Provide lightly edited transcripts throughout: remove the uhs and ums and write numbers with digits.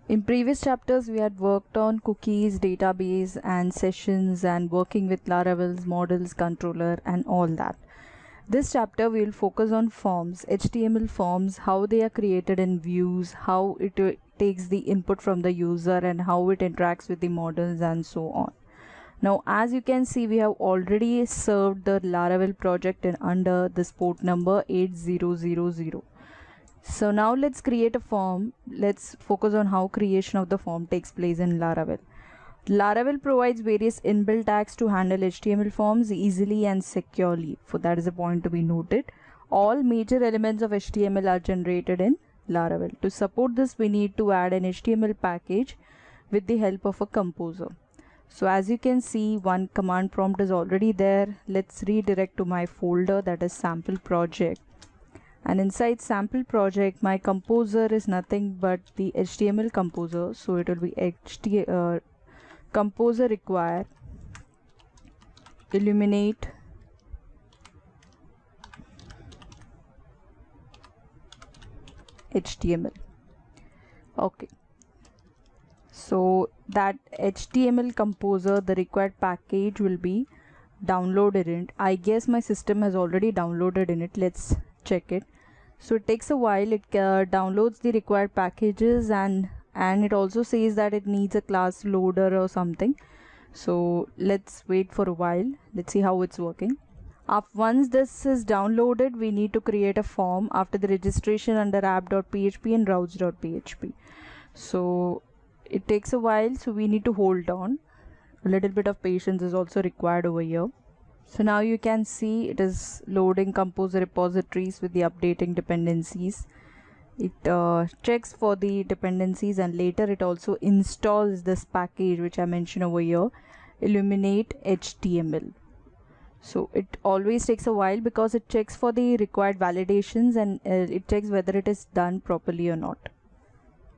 In previous chapters, we had worked on cookies, database, and sessions, and working with Laravel's models, controller, and all that. This chapter we will focus on forms, HTML forms, how they are created in views, how it takes the input from the user, and how it interacts with the models, and so on. Now, as you can see, we have already served the Laravel project in under this port number 8000. So now let's create a form. Let's focus on how creation of the form takes place in Laravel. Laravel provides various inbuilt tags to handle HTML forms easily and securely. For that is a point to be noted. All major elements of HTML are generated in Laravel. To support this, we need to add an HTML package with the help of a composer. So as you can see, one command prompt is already there. Let's redirect to my folder, that is sample project. And inside sample project, my composer is nothing but the HTML composer. So it will be composer require illuminate HTML. Okay. So that HTML composer, the required package will be downloaded in it. I guess my system has already downloaded in it. Let's check it. So it takes a while. It downloads the required packages, and it also says that it needs a class loader or something. So let's wait for a while. Let's see how it's working. Once this is downloaded, we need to create a form after the registration under app.php and routes.php. So it takes a while, so we need to hold on. A little bit of patience is also required over here. So now you can see it is loading composer repositories with the updating dependencies. It checks for the dependencies, and later it also installs this package which I mentioned over here, illuminate HTML. So it always takes a while because it checks for the required validations, and it checks whether it is done properly or not.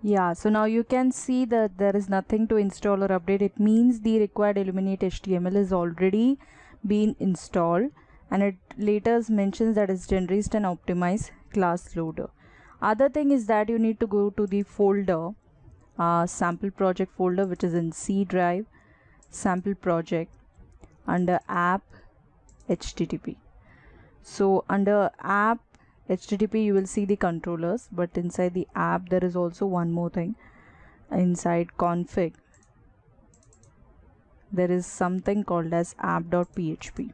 Yeah, so now you can see that there is nothing to install or update. It means the required illuminate HTML is already been installed, and it later mentions that it's generates an optimized class loader. Other thing is that you need to go to the folder, sample project folder, which is in C drive, sample project, under app HTTP. So under app HTTP you will see the controllers, but inside the app there is also one more thing. Inside config there is something called as app.php.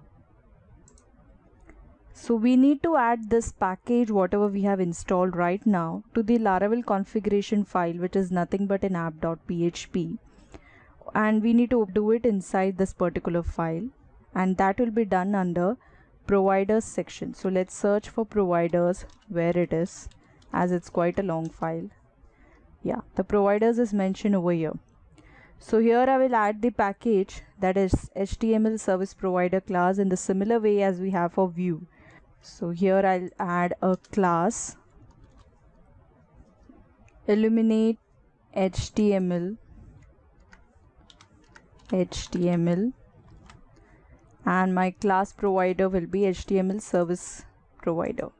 So we need to add this package, whatever we have installed right now, to the Laravel configuration file, which is nothing but an app.php, and we need to do it inside this particular file, and that will be done under providers section. So let's search for providers where it is, as it's quite a long file. Yeah, the providers is mentioned over here. So here I will add the package, that is HTML service provider class, in the similar way as we have for Vue. So here I'll add a class illuminate HTML, and my class provider will be HTML service provider.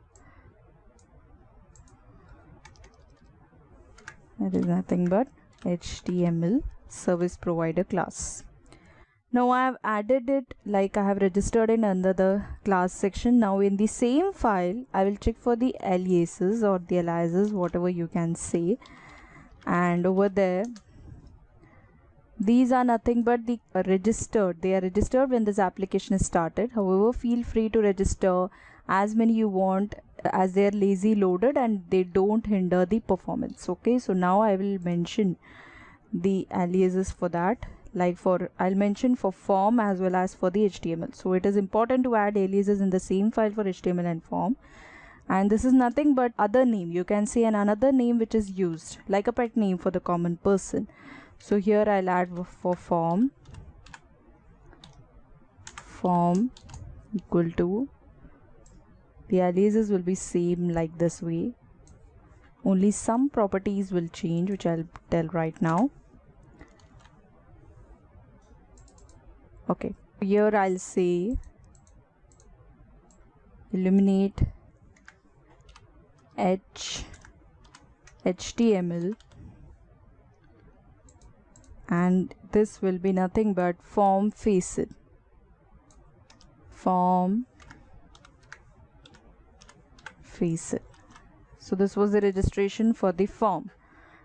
That is nothing but HTML service provider class. Now I have added it, like I have registered it under the class section. Now in the same file I will check for the aliases or the aliases, whatever you can say, and over there these are nothing but the registered. They are registered when this application is started. However, feel free to register as many you want, as they are lazy loaded and they don't hinder the performance. Okay, so now I will mention the aliases for that, like I'll mention for form as well as for the HTML. So it is important to add aliases in the same file for HTML and form. And this is nothing but other name. You can say another name which is used, like a pet name for the common person. So here I'll add for form equal to, the aliases will be same like this way. Only some properties will change, which I'll tell right now. Okay, here I'll say illuminate HTML and this will be nothing but form facet. Form facet. So this was the registration for the form.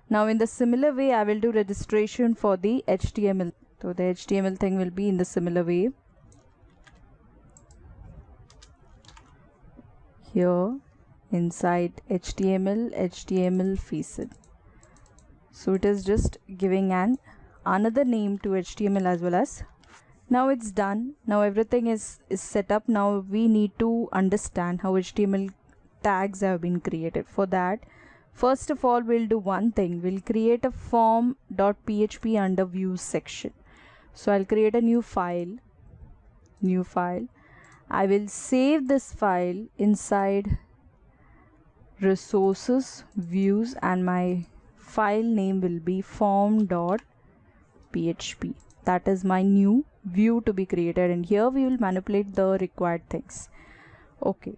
Now in the similar way I will do registration for the HTML. So the HTML thing will be in the similar way. Here inside HTML facet. So it is just giving another name to HTML as well as. Now it's done. Now everything is set up. Now we need to understand how HTML tags have been created. For that, first of all, we'll do one thing. We'll create a form.php under views section. So I'll create a new file. I will save this file inside resources, views, and my file name will be form.php. That is my new view to be created, and here we will manipulate the required things. Okay,